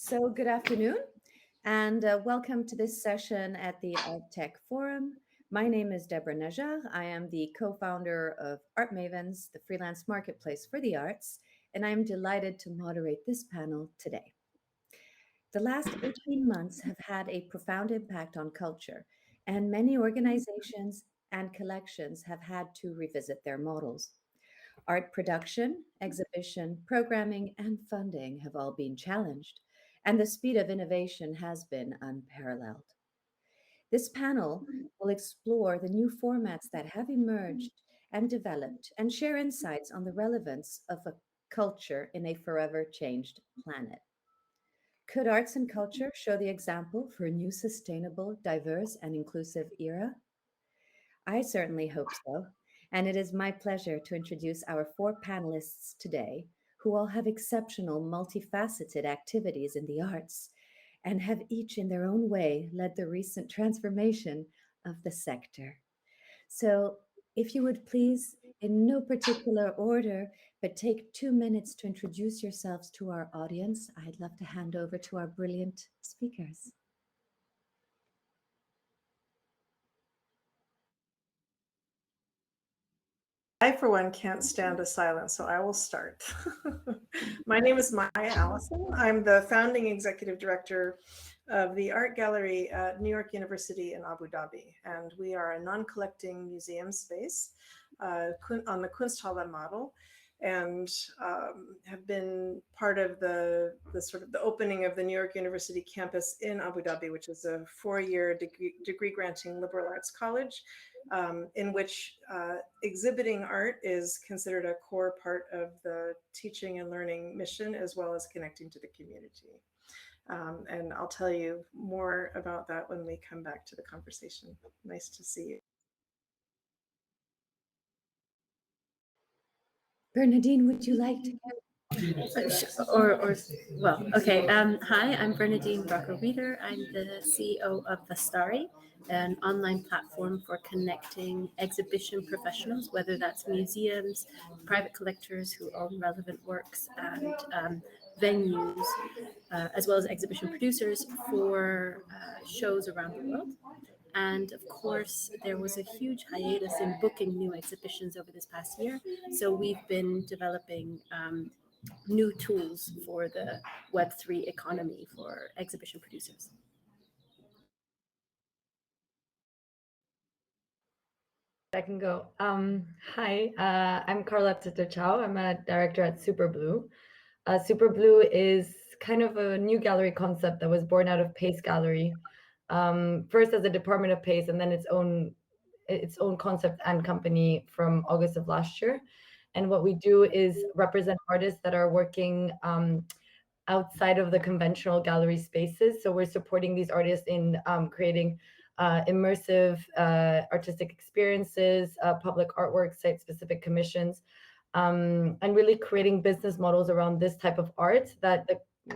So good afternoon and welcome to this session at the Art Tech Forum. My name is Deborah Najar. I am the co-founder of Art Mavens, the freelance marketplace for the arts, and I'm delighted to moderate this panel today. The last 18 months have had a profound impact on culture, and many organizations and collections have had to revisit their models. Art production, exhibition, programming, and funding have all been challenged, and the speed of innovation has been unparalleled. This panel will explore the new formats that have emerged and developed and share insights on the relevance of a culture in a forever changed planet. Could arts and culture show the example for a new sustainable, diverse, and inclusive era? I certainly hope so. And it is my pleasure to introduce our four panelists today, who all have exceptional, multifaceted activities in the arts and have each in their own way led the recent transformation of the sector. So, if you would please, in no particular order, but take 2 minutes to introduce yourselves to our audience, I'd love to hand over to our brilliant speakers. I, for one, can't stand a silence, so I will start. My name is Allison. I'm the founding executive director of the art gallery at New York University in Abu Dhabi, and we are a non-collecting museum space on the Kunsthalle model, and have been part of the sort of the opening of the New York University campus in Abu Dhabi, which is a 4-year degree granting liberal arts college, in which exhibiting art is considered a core part of the teaching and learning mission, as well as connecting to the community. And I'll tell you more about that when we come back to the conversation. Nice to see you. Bernadine, would you like to Hi, I'm Bernadine Wieder. I'm the CEO of Vastari, an online platform for connecting exhibition professionals, whether that's museums, private collectors who own relevant works, and venues, as well as exhibition producers for shows around the world. And of course, there was a huge hiatus in booking new exhibitions over this past year. So we've been developing new tools for the Web3 economy for exhibition producers. I can go. Hi, I'm Carlota Dochao. I'm a director at Superblue. Superblue is kind of a new gallery concept that was born out of Pace Gallery, first as a department of Pace, and then its own concept and company from August of last year. And what we do is represent artists that are working outside of the conventional gallery spaces. So we're supporting these artists in creating immersive artistic experiences, public artwork, site-specific commissions, and really creating business models around this type of art that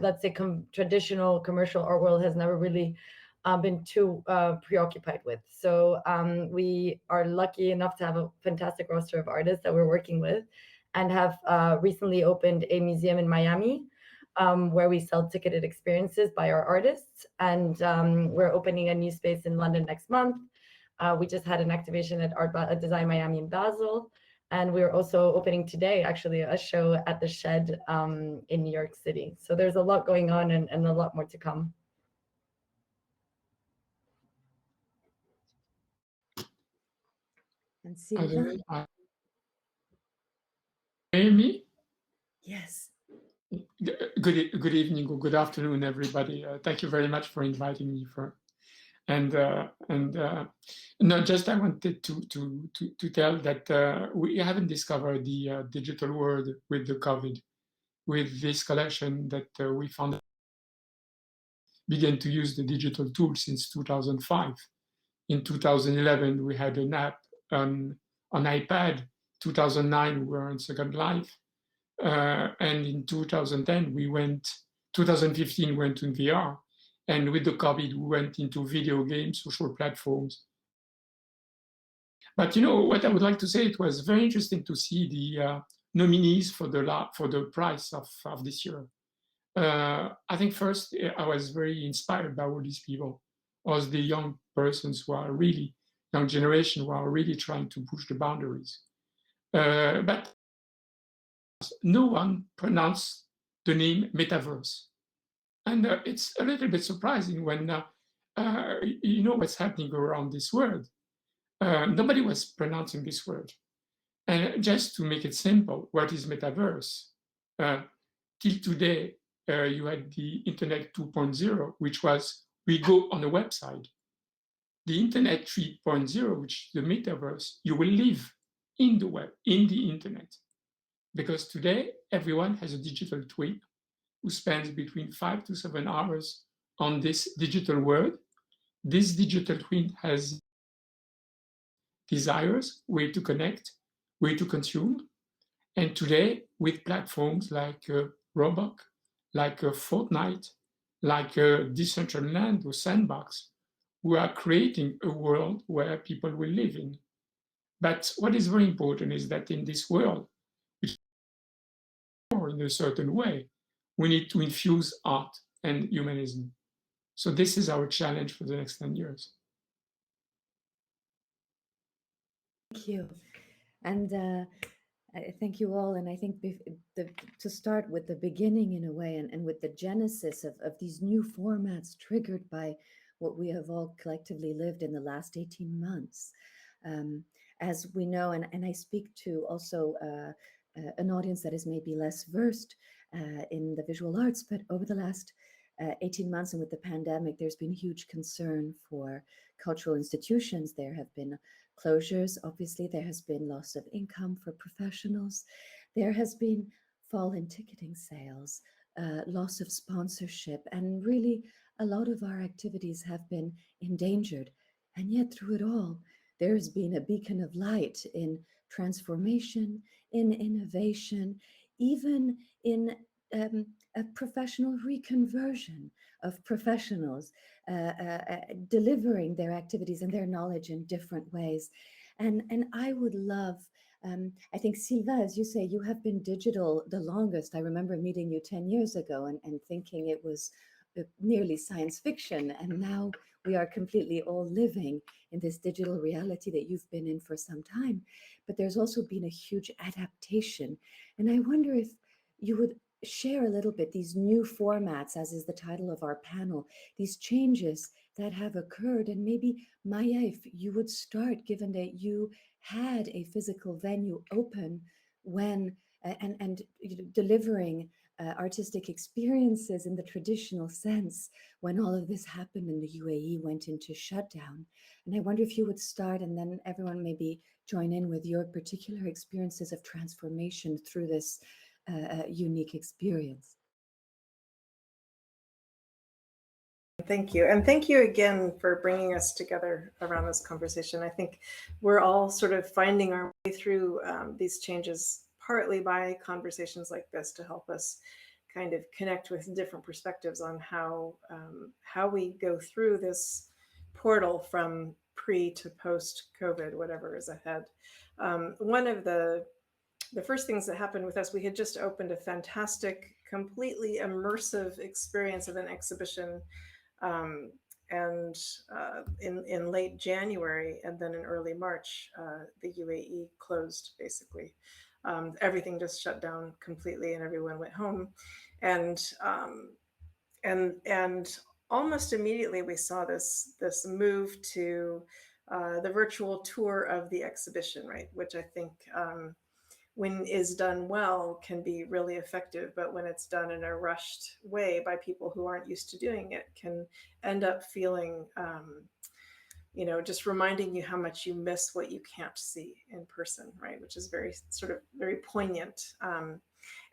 let's say traditional commercial art world has never really been too preoccupied with. So we are lucky enough to have a fantastic roster of artists that we're working with, and have recently opened a museum in Miami where we sell ticketed experiences by our artists. And we're opening a new space in London next month. We just had an activation at Art Design Miami in Basel. And we're also opening today, actually, a show at the Shed in New York City. So there's a lot going on and a lot more to come. And Sylvain? Hear me? Yes. Good evening or good afternoon, everybody. Thank you very much for inviting me. Not just I wanted to tell that we haven't discovered the digital world with the COVID, with this collection that we found began to use the digital tool since 2005. In 2011, we had an app on iPad. 2009, we were on Second Life. And in 2010, 2015 went in VR. And with the COVID, we went into video games, social platforms. But what I would like to say, it was very interesting to see the nominees for the prize of this year. I think first I was very inspired by all these people, as the young persons who are really, young generation who are really trying to push the boundaries. But no one pronounced the name Metaverse. And it's a little bit surprising when you know what's happening around this word. Nobody was pronouncing this word. And just to make it simple, what is Metaverse? Till today, you had the Internet 2.0, which was we go on a website. The Internet 3.0, which is the Metaverse, you will live in the web, in the Internet. Because today, everyone has a digital twin who spends between 5 to 7 hours on this digital world. This digital twin has desires, way to connect, way to consume. And today, with platforms like Roblox, like Fortnite, like Decentraland or Sandbox, we are creating a world where people will live in. But what is very important is that in this world, which is in a certain way, we need to infuse art and humanism. So this is our challenge for the next 10 years. Thank you. And thank you all. And I think to start with the beginning in a way, and with the genesis of these new formats triggered by what we have all collectively lived in the last 18 months. As we know, and I speak to also an audience that is maybe less versed in the visual arts, but over the last 18 months and with the pandemic, there's been huge concern for cultural institutions. There have been closures, obviously, there has been loss of income for professionals. There has been fall in ticketing sales, loss of sponsorship, and really a lot of our activities have been endangered. And yet through it all, there has been a beacon of light in transformation, in innovation, even in a professional reconversion of professionals delivering their activities and their knowledge in different ways. And I would love, I think, Sylvain, as you say, you have been digital the longest. I remember meeting you 10 years ago and thinking it was nearly science fiction. And now we are completely all living in this digital reality that you've been in for some time. But there's also been a huge adaptation. And I wonder if you would share a little bit these new formats, as is the title of our panel, these changes that have occurred. And maybe, Maya, if you would start, given that you had a physical venue open when and delivering artistic experiences in the traditional sense when all of this happened and the UAE went into shutdown. And I wonder if you would start, and then everyone maybe join in with your particular experiences of transformation through this unique experience. Thank you. And thank you again for bringing us together around this conversation. I think we're all sort of finding our way through these changes, partly by conversations like this to help us kind of connect with different perspectives on how we go through this portal from pre to post COVID, whatever is ahead. One of the first things that happened with us, we had just opened a fantastic, completely immersive experience of an exhibition in late January, and then in early March, the UAE closed basically. Everything just shut down completely, and everyone went home, and almost immediately we saw this move to the virtual tour of the exhibition, right? Which I think, when is done well, can be really effective, but when it's done in a rushed way by people who aren't used to doing it, can end up feeling, just reminding you how much you miss what you can't see in person, right? Which is very poignant.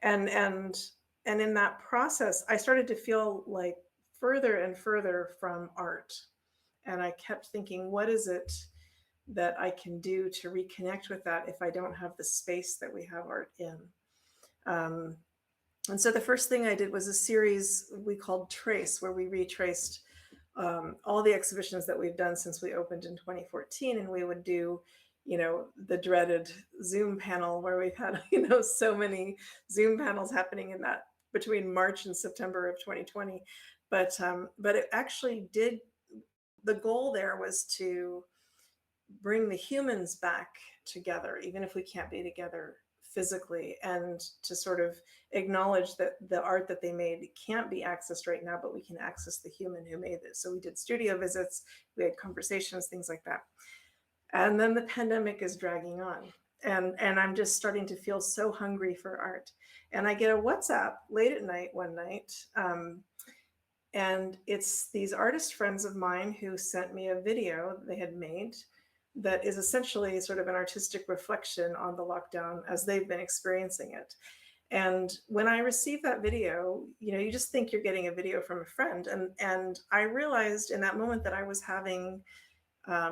And in that process, I started to feel like further and further from art, and I kept thinking, what is it that I can do to reconnect with that if I don't have the space that we have art in? And so the first thing I did was a series we called Trace, where we retraced all the exhibitions that we've done since we opened in 2014. And we would do, the dreaded Zoom panel, where we've had, so many Zoom panels happening in that between March and September of 2020. But it actually did, the goal there was to bring the humans back together, even if we can't be together physically, and to sort of acknowledge that the art that they made can't be accessed right now, but we can access the human who made it. So we did studio visits, we had conversations, things like that. And then the pandemic is dragging on. And I'm just starting to feel so hungry for art. And I get a WhatsApp late at night one night. And it's these artist friends of mine who sent me a video they had made that is essentially sort of an artistic reflection on the lockdown as they've been experiencing it. And when I received that video, you know, you just think you're getting a video from a friend. And I realized in that moment that I was having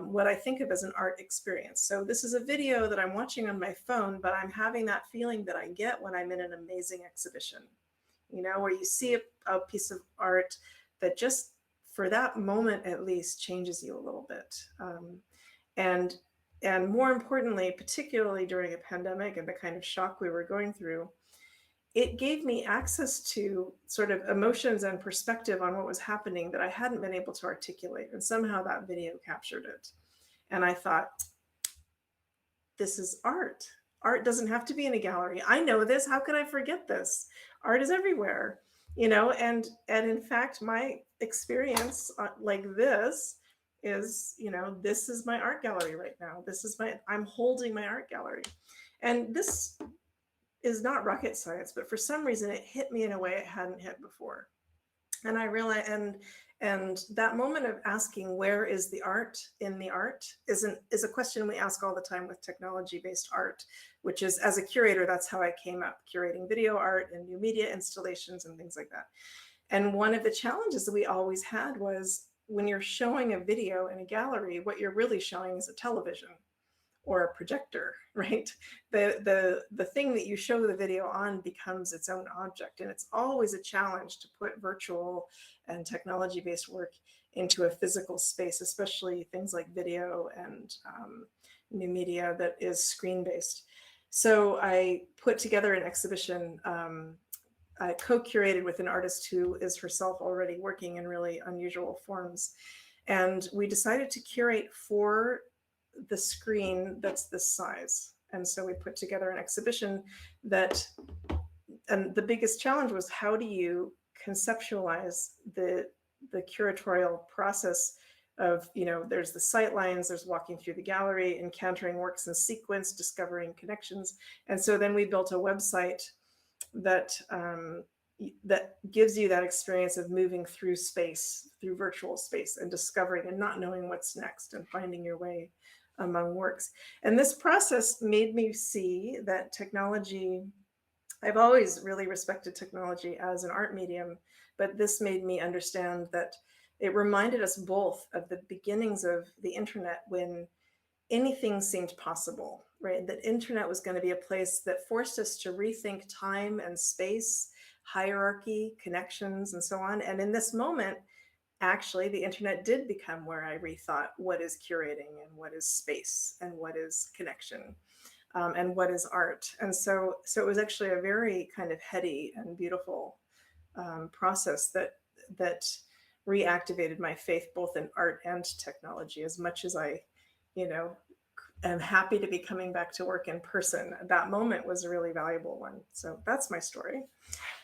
what I think of as an art experience. So this is a video that I'm watching on my phone, but I'm having that feeling that I get when I'm in an amazing exhibition, you know, where you see a piece of art that just for that moment at least changes you a little bit. And more importantly, particularly during a pandemic and the kind of shock we were going through, it gave me access to sort of emotions and perspective on what was happening that I hadn't been able to articulate. And somehow that video captured it. And I thought, this is art. Art doesn't have to be in a gallery. I know this. How could I forget this? Art is everywhere, you know, and in fact, my experience like this is, you know, this is my art gallery right now. I'm holding my art gallery. And this is not rocket science, but for some reason it hit me in a way it hadn't hit before. And I realized, and that moment of asking where is the art in the art is a question we ask all the time with technology-based art, which is, as a curator, that's how I came up, curating video art and new media installations and things like that. And one of the challenges that we always had was when you're showing a video in a gallery, what you're really showing is a television or a projector, right? The thing that you show the video on becomes its own object. And it's always a challenge to put virtual and technology-based work into a physical space, especially things like video and new media that is screen-based. So I put together an exhibition I co-curated with an artist who is herself already working in really unusual forms. And we decided to curate for the screen that's this size. And so we put together an exhibition that, and the biggest challenge was, how do you conceptualize the curatorial process of, you know, there's the sight lines, there's walking through the gallery, encountering works in sequence, discovering connections. And so then we built a website that that gives you that experience of moving through space, through virtual space, and discovering and not knowing what's next and finding your way among works. And this process made me see that technology, I've always really respected technology as an art medium, but this made me understand that it reminded us both of the beginnings of the internet, when anything seemed possible, right? That internet was going to be a place that forced us to rethink time and space, hierarchy, connections, and so on. And in this moment, actually, the internet did become where I rethought what is curating and what is space and what is connection and what is art. And so it was actually a very kind of heady and beautiful process that reactivated my faith both in art and technology. As much as I, you know, am happy to be coming back to work in person, that moment was a really valuable one. So that's my story.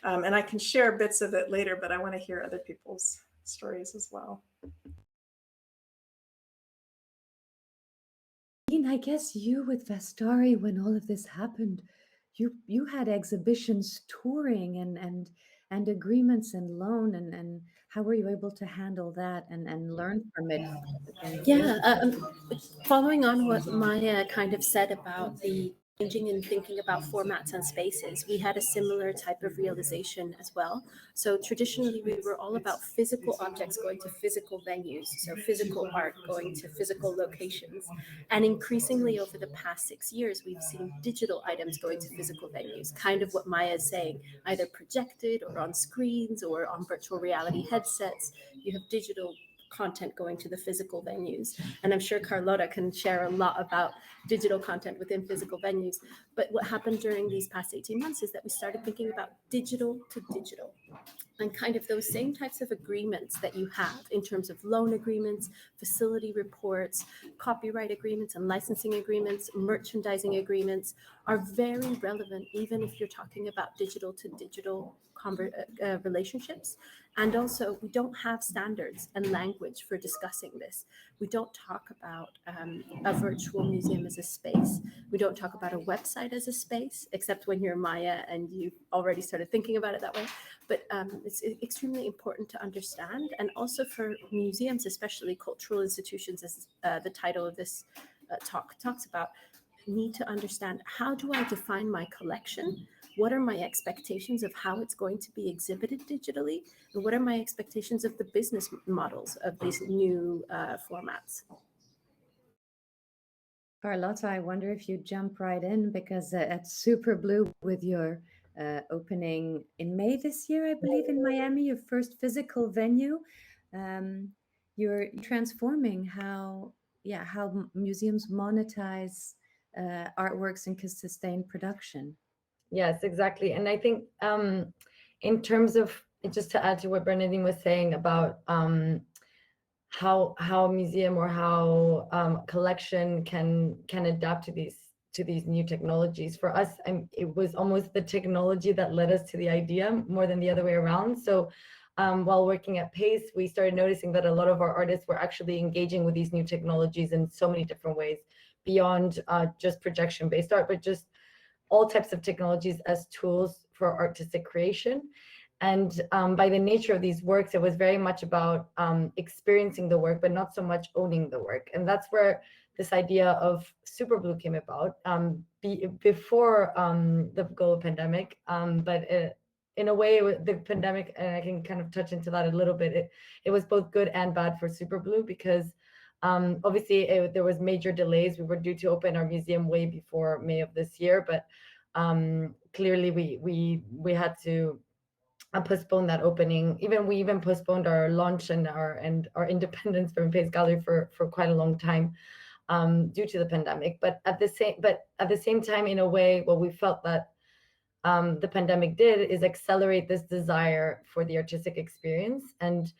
And I can share bits of it later, but I want to hear other people's stories as well. I guess you with Vastari, when all of this happened, you had exhibitions touring and agreements and loan, and how were you able to handle that and learn from it? Yeah, following on what Maya kind of said about the changing and thinking about formats and spaces, we had a similar type of realization as well. So traditionally, we were all about physical objects going to physical venues, so physical art going to physical locations. And increasingly over the past 6 years, we've seen digital items going to physical venues, kind of what Maya is saying, either projected or on screens or on virtual reality headsets. You have digital content going to the physical venues. And I'm sure Carlota can share a lot about digital content within physical venues. But what happened during these past 18 months is that we started thinking about digital to digital, and kind of those same types of agreements that you have in terms of loan agreements, facility reports, copyright agreements and licensing agreements, merchandising agreements are very relevant, even if you're talking about digital to digital relationships. And also, we don't have standards and language for discussing this. We don't talk about a virtual museum as a space. We don't talk about a website as a space, except when you're Maya and you've already started thinking about it that way. But it's extremely important to understand. And also for museums, especially cultural institutions, as the title of this talk talks about, need to understand, how do I define my collection? What are my expectations of how it's going to be exhibited digitally? And what are my expectations of the business models of these new formats? Carlota, I wonder if you jump right in, because at Superblue, with your opening in May this year, I believe, in Miami, your first physical venue, you're transforming how museums monetize artworks and can sustain production. Yes, exactly. And I think in terms of, just to add to what Bernadine was saying about how a museum or how collection can adapt to these new technologies. For us, it was almost the technology that led us to the idea more than the other way around. So while working at Pace, we started noticing that a lot of our artists were actually engaging with these new technologies in so many different ways, beyond just projection-based art, but just all types of technologies as tools for artistic creation. And by the nature of these works, it was very much about experiencing the work, but not so much owning the work. And that's where this idea of Superblue came about, before the global pandemic. But in a way, the pandemic, and I can kind of touch into that a little bit, it was both good and bad for Superblue, because obviously there was major delays. We were due to open our museum way before May of this year, but clearly we had to postpone that opening. We even postponed our launch and our independence from Pace Gallery for quite a long time due to the pandemic. But at the same time, in a way, what we felt that the pandemic did is accelerate this desire for the artistic experience. And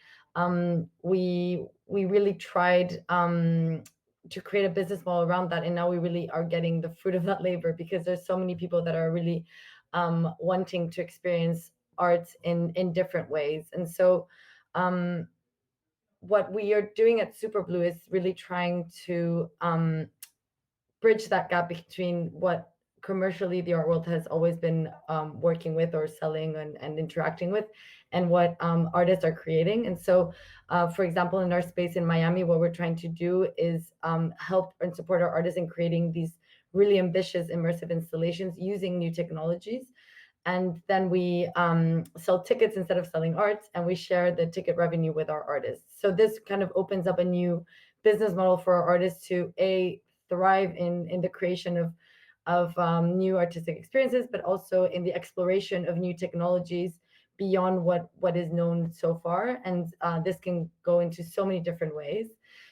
we really tried to create a business model around that. And now we really are getting the fruit of that labor, because there's so many people that are really wanting to experience art in different ways. And so what we are doing at Superblue is really trying to bridge that gap between what commercially the art world has always been working with or selling and interacting with, and what artists are creating. And so for example, in our space in Miami, what we're trying to do is help and support our artists in creating these really ambitious immersive installations using new technologies. And then we sell tickets instead of selling art, and we share the ticket revenue with our artists. So this kind of opens up a new business model for our artists to thrive in the creation of new artistic experiences, but also in the exploration of new technologies beyond what is known so far. And this can go into so many different ways.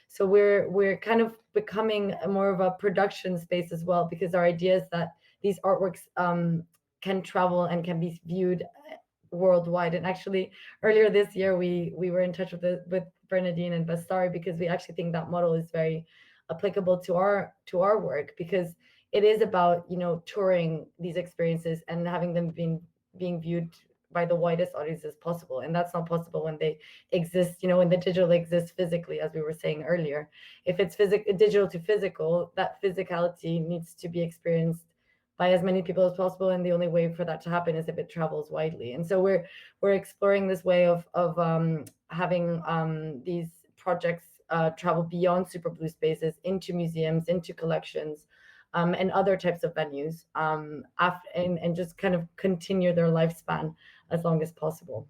So we're kind of becoming more of a production space as well, because our idea is that these artworks can travel and can be viewed worldwide. And actually, earlier this year, we were in touch with Bernadine and Vastari, because we actually think that model is very applicable to our work, because it is about, touring these experiences and having them being viewed by the widest audience as possible. And that's not possible when they exist, when the digital exists physically, as we were saying earlier. If it's digital to physical, that physicality needs to be experienced by as many people as possible, and the only way for that to happen is if it travels widely. And so we're exploring this way of having these projects travel beyond Superblue spaces into museums, into collections, and other types of venues, and just kind of continue their lifespan as long as possible.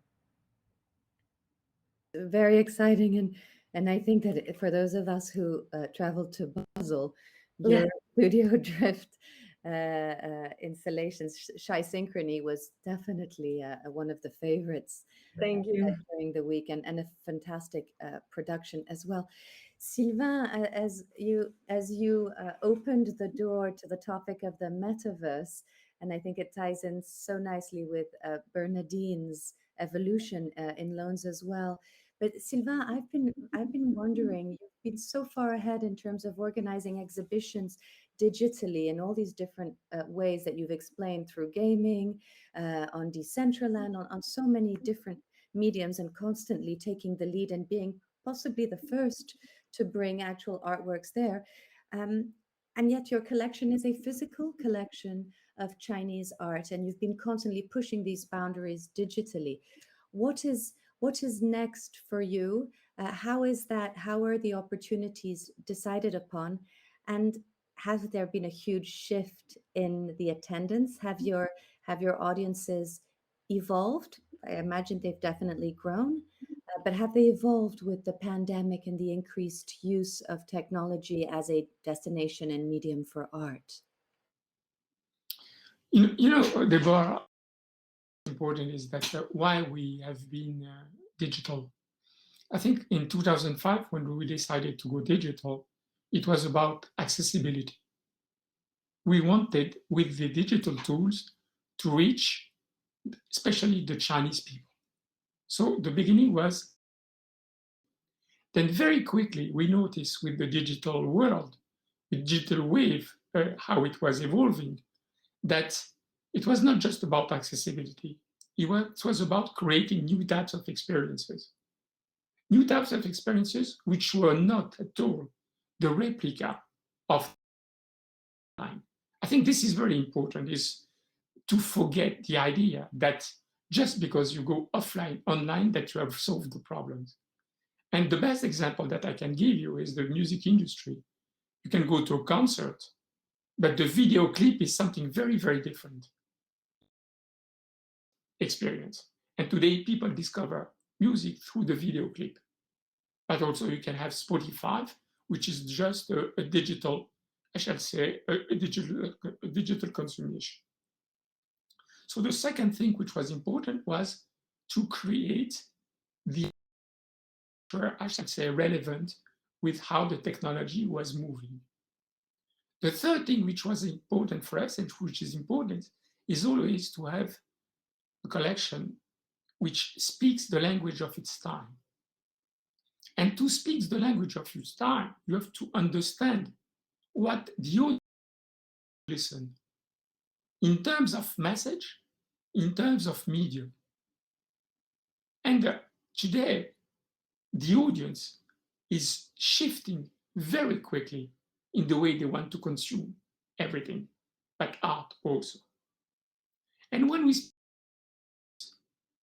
Very exciting, and I think that for those of us who traveled to Basel, your studio drift installations. Shy Synchrony was definitely one of the favorites Thank you. during the week, and a fantastic production as well. Sylvain, as you opened the door to the topic of the metaverse, and I think it ties in so nicely with Bernadine's evolution in loans as well. But Sylvain, I've been wondering, you've been so far ahead in terms of organizing exhibitions digitally in all these different ways that you've explained through gaming, on Decentraland, on so many different mediums, and constantly taking the lead and being possibly the first to bring actual artworks there. And yet your collection is a physical collection of Chinese art, and you've been constantly pushing these boundaries digitally. What is next for you? How is that? How are the opportunities decided upon? And has there been a huge shift in the attendance? Have your audiences evolved? I imagine they've definitely grown, but have they evolved with the pandemic and the increased use of technology as a destination and medium for art? Deborah, important is that why we have been digital. I think in 2005, when we decided to go digital, it was about accessibility. We wanted, with the digital tools, to reach especially the Chinese people. So the beginning was, then very quickly we noticed with the digital world, the digital wave, how it was evolving, that it was not just about accessibility. It was about creating new types of experiences. New types of experiences which were not at all the replica of time. I think this is very important, is to forget the idea that just because you go offline, online, that you have solved the problems. And the best example that I can give you is the music industry. You can go to a concert, but the video clip is something very, very different experience. And today people discover music through the video clip. But also you can have Spotify, which is just a digital, I shall say, a digital consummation. So the second thing which was important was to create the, I should say, relevant with how the technology was moving. The third thing which was important for us, and which is important, is always to have a collection which speaks the language of its time. And to speak the language of its time, you have to understand what the audience listen in terms of message, in terms of medium. And today, the audience is shifting very quickly in the way they want to consume everything, but art also. And when we speak,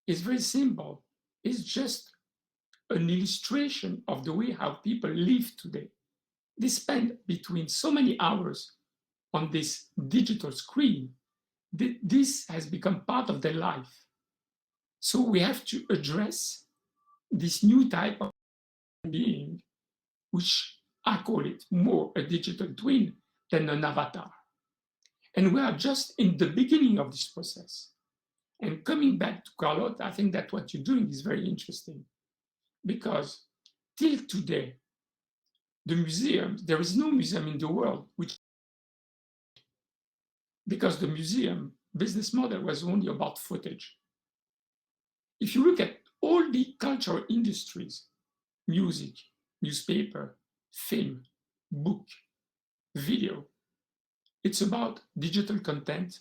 it's very simple. It's just an illustration of the way how people live today. They spend between so many hours on this digital screen. This has become part of their life. So we have to address this new type of being, which I call it more a digital twin than an avatar. And we are just in the beginning of this process. And coming back to Carlota, I think that what you're doing is very interesting, because till today, the museums, there is no museum in the world which, because the museum business model was only about footage. If you look at all the cultural industries, music, newspaper, film, book, video, it's about digital content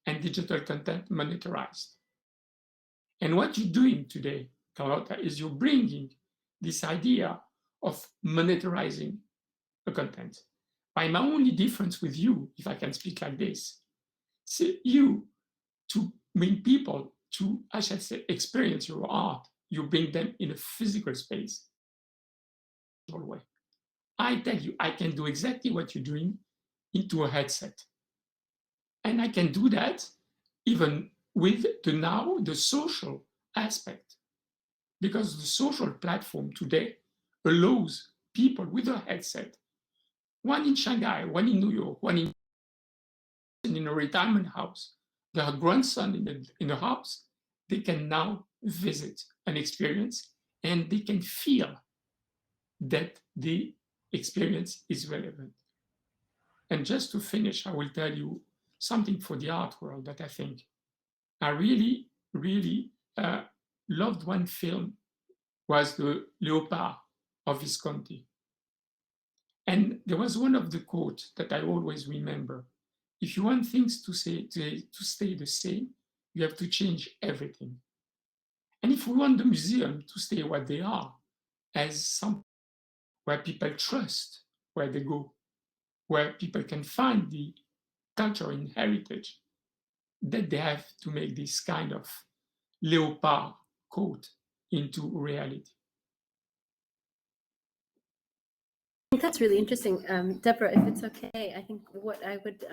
and digital content monetized. And what you're doing today, Carlota, is you're bringing this idea of monetizing the content. By my only difference with you, if I can speak like this, see you to bring people to, I shall say, experience your art, you bring them in a physical space. Way. I tell you, I can do exactly what you're doing into a headset. And I can do that even with the social aspect, because the social platform today allows people with a headset, one in Shanghai, one in New York, one in in a retirement house, their grandson in the house, they can now visit and experience, and they can feel that the experience is relevant. And just to finish, I will tell you something for the art world that I think I really, really loved. One film was the Leopard of Visconti. And there was one of the quotes that I always remember. If you want things to stay the same, you have to change everything. And if we want the museum to stay what they are, as something where people trust where they go, where people can find the culture and heritage, that they have to make this kind of leopard coat into reality. I think that's really interesting. Deborah, if it's okay, I think what I would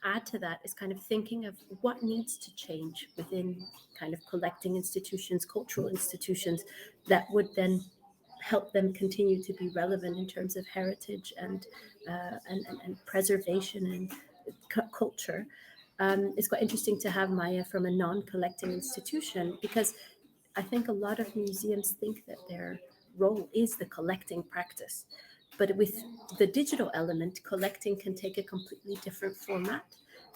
add to that is kind of thinking of what needs to change within kind of collecting institutions, cultural institutions, that would then help them continue to be relevant in terms of heritage and preservation and culture. It's quite interesting to have Maya from a non-collecting institution, because I think a lot of museums think that their role is the collecting practice. But with the digital element, collecting can take a completely different format.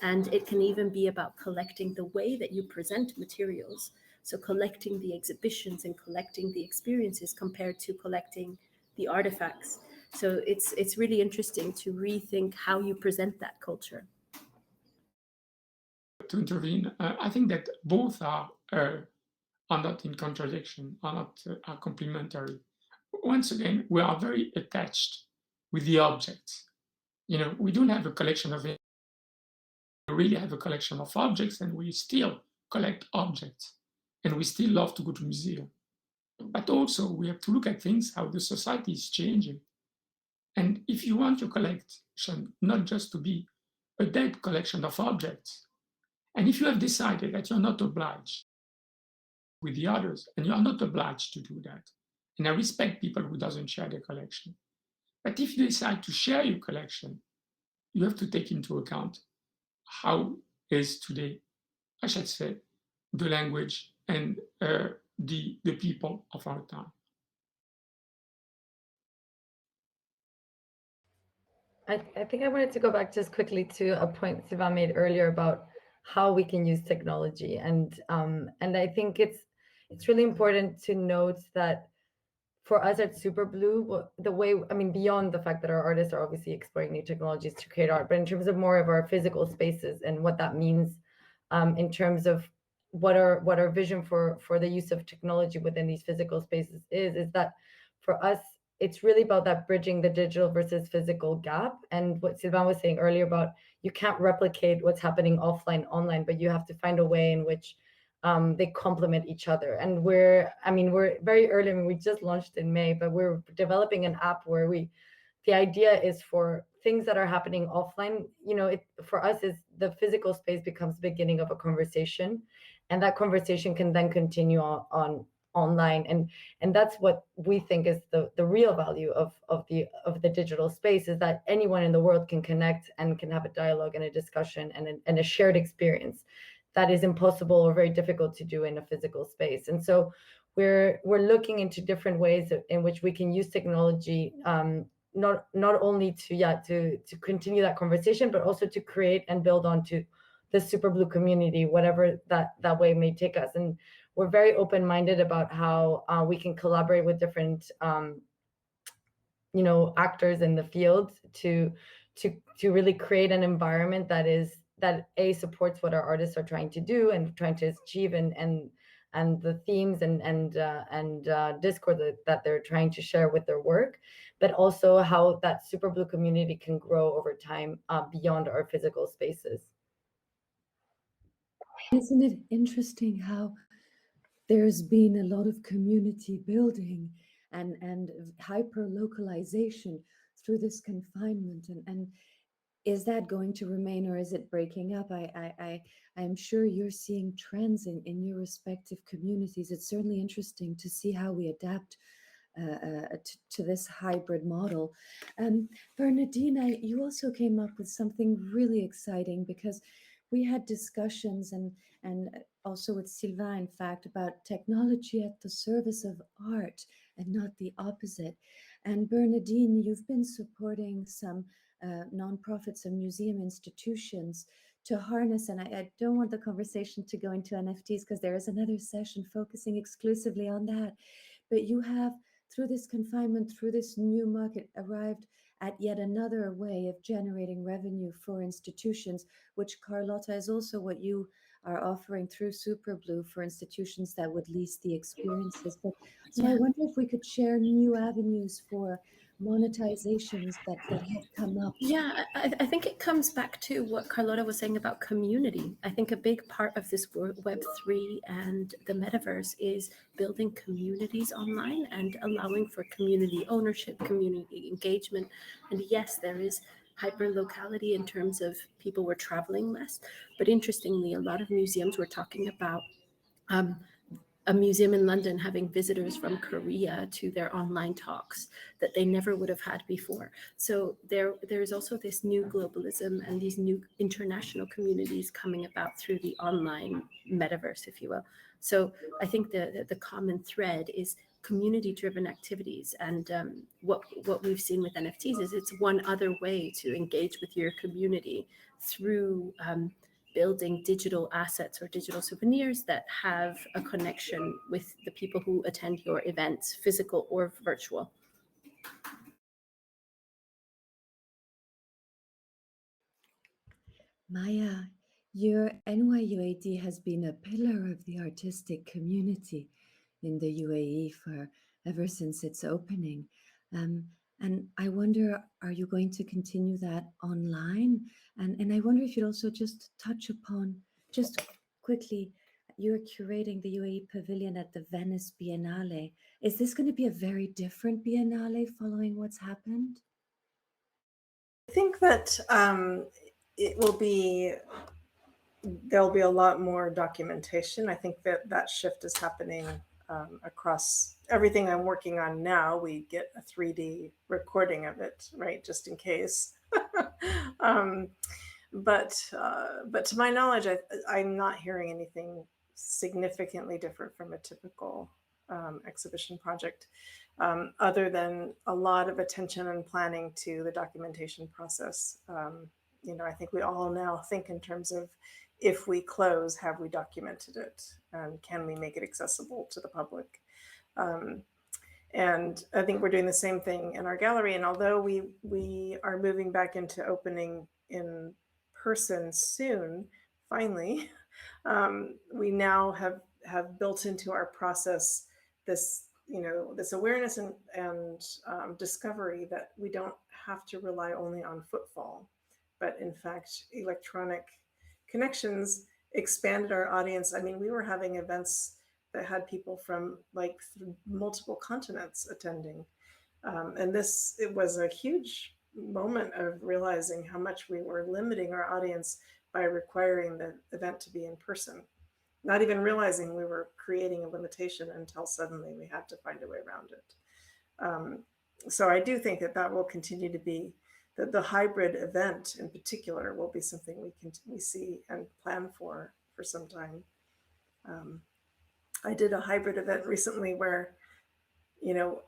And it can even be about collecting the way that you present materials. So collecting the exhibitions and collecting the experiences compared to collecting the artifacts. So it's really interesting to rethink how you present that culture. To intervene, I think that both are not in contradiction, are complementary. Once again, we are very attached with the objects. We don't have a collection of it. We really have a collection of objects, and we still collect objects, and we still love to go to museum. But also, we have to look at things, how the society is changing. And if you want your collection not just to be a dead collection of objects, and if you have decided that you're not obliged with the others, and you are not obliged to do that, and I respect people who doesn't share their collection. But if you decide to share your collection, you have to take into account how is today, I should say, the language and the people of our time. I think I wanted to go back just quickly to a point Sylvain made earlier about how we can use technology, and I think it's really important to note that for us at Superblue, the way, beyond the fact that our artists are obviously exploring new technologies to create art, but in terms of more of our physical spaces and what that means in terms of what our vision for the use of technology within these physical spaces is that for us, it's really about that bridging the digital versus physical gap. And what Sylvain was saying earlier about you can't replicate what's happening offline, online, but you have to find a way in which they complement each other. And we're very early. We just launched in May, but we're developing an app where the idea is for things that are happening offline, for us is the physical space becomes the beginning of a conversation, and that conversation can then continue on online. And that's what we think is the real value of the digital space, is that anyone in the world can connect and can have a dialogue and a discussion and a shared experience that is impossible or very difficult to do in a physical space. And so we're looking into different ways in which we can use technology, not only to continue that conversation, but also to create and build onto the Superblue community, whatever that way may take us. And we're very open-minded about how we can collaborate with different actors in the field to really create an environment that supports what our artists are trying to do and trying to achieve, and the themes and discourse that they're trying to share with their work, but also how that Superblue community can grow over time beyond our physical spaces. Isn't it interesting how there's been a lot of community building and hyper localization through this confinement, and is that going to remain, or is it breaking up? I'm sure you're seeing trends in your respective communities. It's certainly interesting to see how we adapt to this hybrid model. Bernadine, you also came up with something really exciting, because we had discussions and also with Sylvain, in fact, about technology at the service of art and not the opposite. And Bernadine, you've been supporting some nonprofits and museum institutions to harness, and I don't want the conversation to go into NFTs because there is another session focusing exclusively on that. But you have, through this confinement, through this new market, arrived at yet another way of generating revenue for institutions, which, Carlota, is also what you are offering through Superblue for institutions that would lease the experiences. So I Yeah. wonder if we could share new avenues for monetizations that have come up. Yeah, I think it comes back to what Carlota was saying about community. I think a big part of this Web3 and the metaverse is building communities online and allowing for community ownership, community engagement. And yes, there is hyper locality in terms of people were traveling less. But interestingly, a lot of museums were talking about a museum in London having visitors from Korea to their online talks that they never would have had before. So there's also this new globalism and these new international communities coming about through the online metaverse, if you will. So I think the common thread is community-driven activities. And what we've seen with NFTs is it's one other way to engage with your community through building digital assets or digital souvenirs that have a connection with the people who attend your events, physical or virtual. Maya, your NYUAD has been a pillar of the artistic community in the UAE for ever since its opening. And I wonder, are you going to continue that online? And I wonder if you'd also just touch upon, just quickly, you're curating the UAE pavilion at the Venice Biennale. Is this going to be a very different Biennale following what's happened? I think that it will be, there'll be a lot more documentation. I think that that shift is happening across everything I'm working on now. We get a 3D recording of it, right, just in case. But to my knowledge, I'm not hearing anything significantly different from a typical exhibition project, other than a lot of attention and planning to the documentation process. I think we all now think in terms of, if we close, have we documented it? And can we make it accessible to the public? And I think we're doing the same thing in our gallery. And although we are moving back into opening in person soon, finally, we now have built into our process this, this awareness and discovery that we don't have to rely only on footfall, but in fact, electronic connections expanded our audience. I mean, we were having events that had people from like multiple continents attending. And it was a huge moment of realizing how much we were limiting our audience by requiring the event to be in person, not even realizing we were creating a limitation until suddenly we had to find a way around it. So I do think that will continue to be, that the hybrid event in particular will be something we see and plan for some time. I did a hybrid event recently where,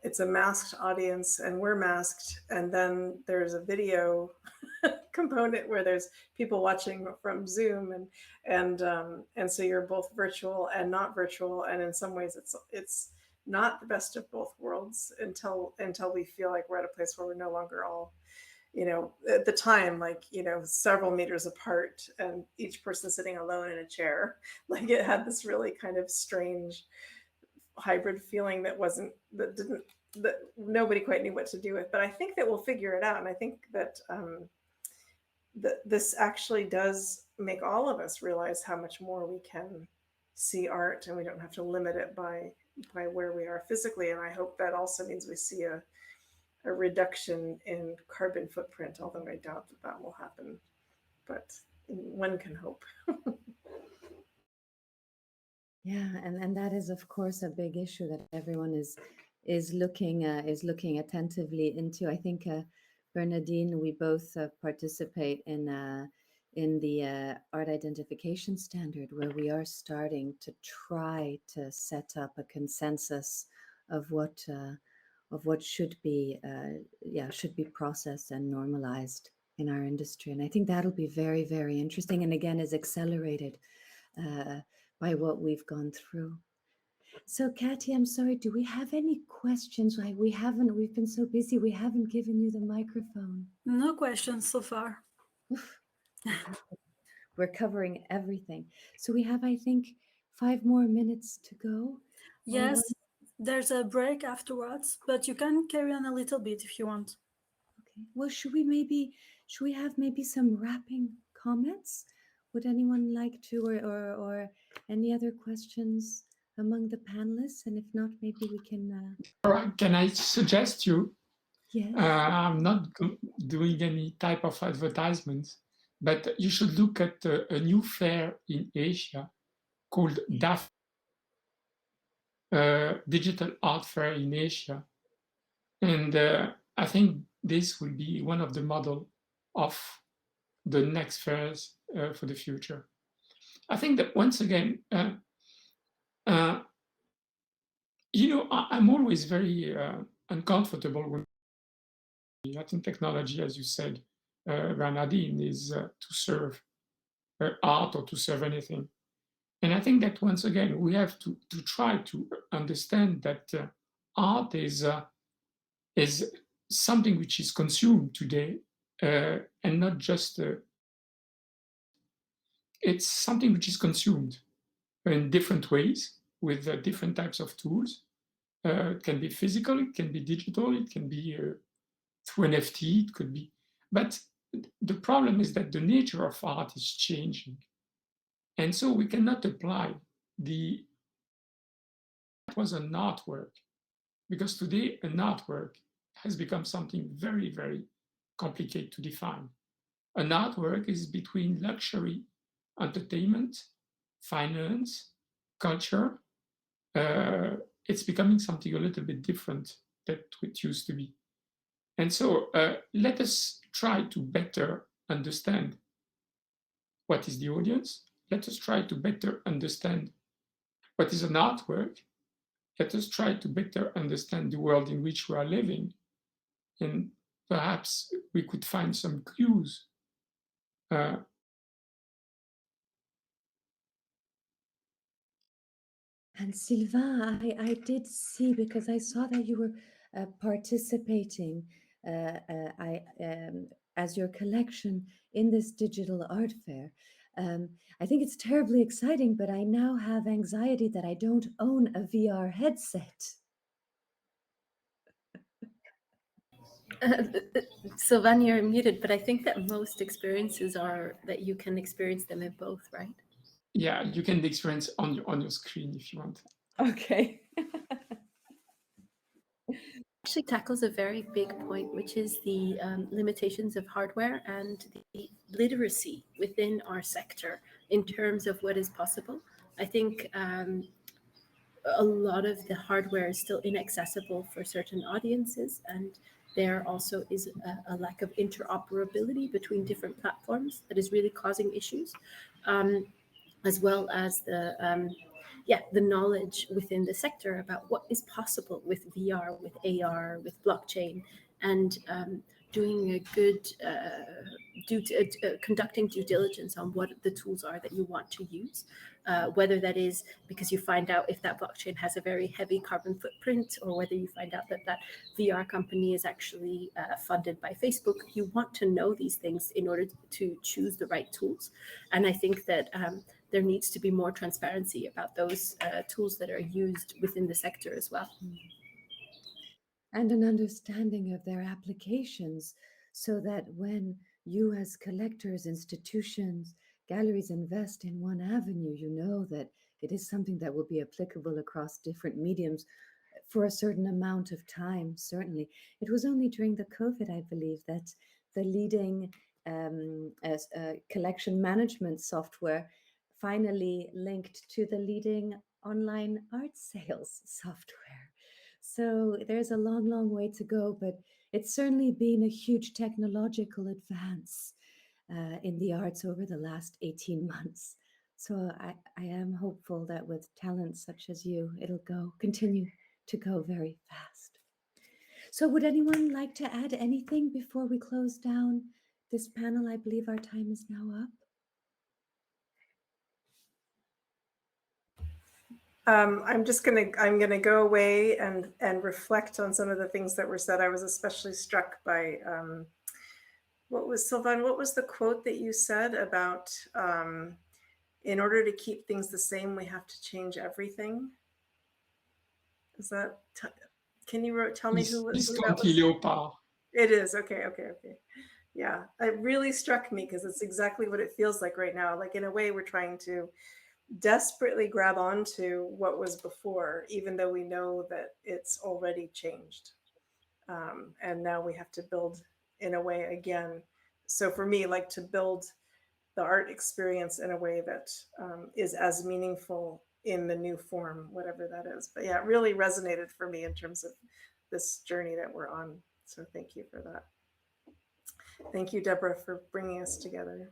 it's a masked audience and we're masked, and then there's a video component where there's people watching from Zoom, and so you're both virtual and not virtual, and in some ways it's not the best of both worlds until we feel like we're at a place where we're no longer all, at the time, several meters apart and each person sitting alone in a chair. Like, it had this really kind of strange hybrid feeling that nobody quite knew what to do with. But I think that we'll figure it out. And I think that this actually does make all of us realize how much more we can see art, and we don't have to limit it by where we are physically. And I hope that also means we see a reduction in carbon footprint, although I doubt that will happen, but one can hope. Yeah, and that is, of course, a big issue that everyone is is looking attentively into. I think Bernadine, we both participate in the art identification standard, where we are starting to try to set up a consensus of what should be processed and normalized in our industry. And I think that'll be very, very interesting, and again is accelerated by what we've gone through. So Kathy, I'm sorry, do we have any questions? We've been so busy, we haven't given you the microphone. No questions so far. We're covering everything. So we have, I think, 5 more minutes to go. Yes, there's a break afterwards, but you can carry on a little bit if you want. Okay. Well, should we have maybe some wrapping comments? Would anyone like to, or any other questions among the panelists? And if not, maybe we can. All right, can I suggest you? Yes. I'm not doing any type of advertisements, but you should look at a new fair in Asia called DAF, Digital Art Fair in Asia. And I think this will be one of the model of the next fairs for the future. I think that once again, I'm always very uncomfortable with Latin technology, as you said, Bernadine, is to serve art or to serve anything. And I think that once again, we have to try to understand that art is something which is consumed today, and not just, it's something which is consumed in different ways with different types of tools. It can be physical, it can be digital, it can be through NFT, it could be. But the problem is that the nature of art is changing. And so we cannot apply that was an artwork, because today an artwork has become something very, very complicated to define. An artwork is between luxury, entertainment, finance, culture. It's becoming something a little bit different than it used to be. And so let us try to better understand what is the audience. Let us try to better understand what is an artwork. Let us try to better understand the world in which we are living. And perhaps we could find some clues. And Sylvain, I did see, because I saw that you were participating as your collection in this digital art fair. I think it's terribly exciting, but I now have anxiety that I don't own a VR headset. Sylvain, you're muted, but I think that most experiences are that you can experience them in both, right? Yeah, you can experience on your screen if you want. Okay. Actually tackles a very big point, which is the limitations of hardware and the literacy within our sector in terms of what is possible. I think a lot of the hardware is still inaccessible for certain audiences, and there also is a lack of interoperability between different platforms that is really causing issues, as well as the knowledge within the sector about what is possible with VR, with AR, with blockchain, and doing a good conducting due diligence on what the tools are that you want to use, whether that is because you find out if that blockchain has a very heavy carbon footprint, or whether you find out that VR company is actually funded by Facebook. You want to know these things in order to choose the right tools. And I think that there needs to be more transparency about those tools that are used within the sector as well. And an understanding of their applications, so that when you as collectors, institutions, galleries invest in one avenue, you know that it is something that will be applicable across different mediums for a certain amount of time, certainly. It was only during the COVID, I believe, that the leading collection management software finally linked to the leading online art sales software. So there's a long, long way to go, but it's certainly been a huge technological advance in the arts over the last 18 months. So I am hopeful that with talents such as you, it'll continue to go very fast. So would anyone like to add anything before we close down this panel? I believe our time is now up. I'm gonna go away and reflect on some of the things that were said. I was especially struck by Sylvain, what was the quote that you said about in order to keep things the same, we have to change everything? Is that, can you tell me who that was? Leopard. It is, okay. Yeah, it really struck me because it's exactly what it feels like right now. Like in a way, we're trying to desperately grab onto what was before, even though we know that it's already changed. And now we have to build in a way again. So for me, like to build the art experience in a way that is as meaningful in the new form, whatever that is. But yeah, it really resonated for me in terms of this journey that we're on. So thank you for that. Thank you, Deborah, for bringing us together.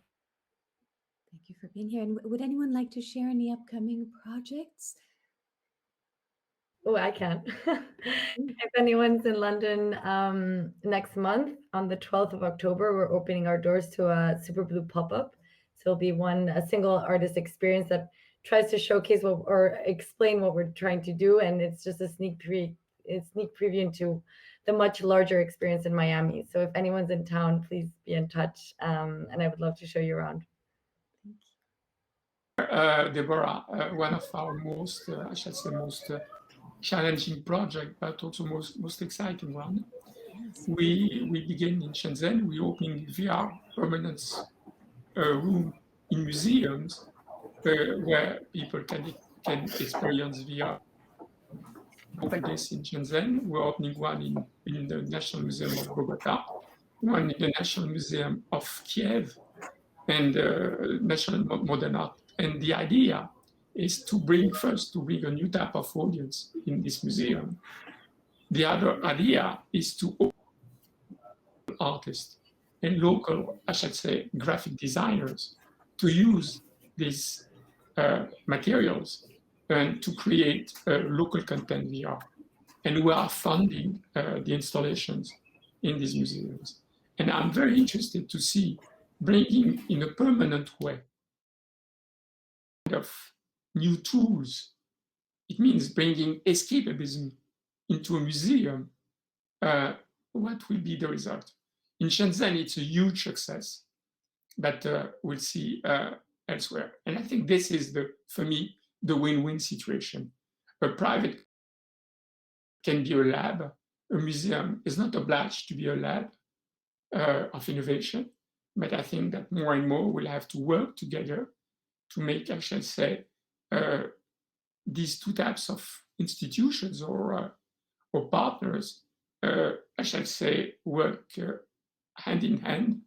Thank you for being here. And would anyone like to share any upcoming projects? Oh, I can. If anyone's in London next month, on the 12th of October, we're opening our doors to a Superblue pop-up. So it'll be a single artist experience that tries to showcase or explain what we're trying to do. And it's just a sneak preview into the much larger experience in Miami. So if anyone's in town, please be in touch. And I would love to show you around. Deborah, one of our most challenging project, but also most exciting one. We begin in Shenzhen. We open VR permanence room in museums where people can experience VR. Like this in Shenzhen, we're opening one in the National Museum of Bogota, one in the National Museum of Kiev, and National Modern Art. And the idea is to bring a new type of audience in this museum. The other idea is to open artists and local, I should say, graphic designers to use these materials and to create local content VR. And we are funding the installations in these museums. And I'm very interested to see bringing in a permanent way of new tools. It means bringing escapism into a museum. What will be the result? In Shenzhen, it's a huge success, but we'll see elsewhere. And I think this is, for me, the win-win situation. A private can be a lab. A museum is not obliged to be a lab of innovation, but I think that more and more we'll have to work together to make, I shall say, these two types of institutions or partners, I shall say, work hand in hand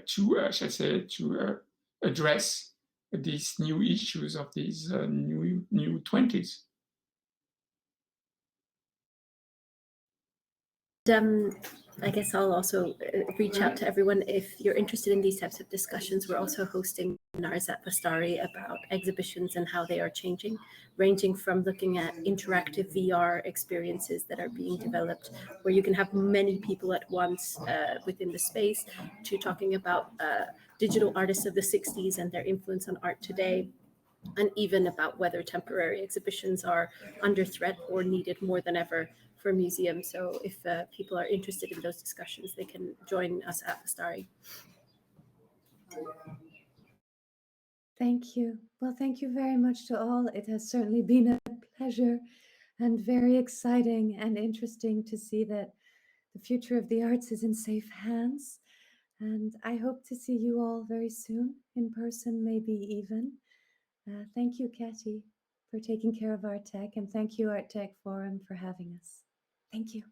to, I shall say, to address these new issues of these new 20s. I guess I'll also reach out to everyone if you're interested in these types of discussions. We're also hosting webinars at Vastari about exhibitions and how they are changing, ranging from looking at interactive VR experiences that are being developed, where you can have many people at once within the space, to talking about digital artists of the 60s and their influence on art today, and even about whether temporary exhibitions are under threat or needed more than ever for museums. So if people are interested in those discussions, they can join us at Vastari. Thank you. Well, thank you very much to all. It has certainly been a pleasure and very exciting and interesting to see that the future of the arts is in safe hands. And I hope to see you all very soon, in person, maybe even. Thank you, Katy, for taking care of our tech, and thank you, Art Tech Forum, for having us. Thank you.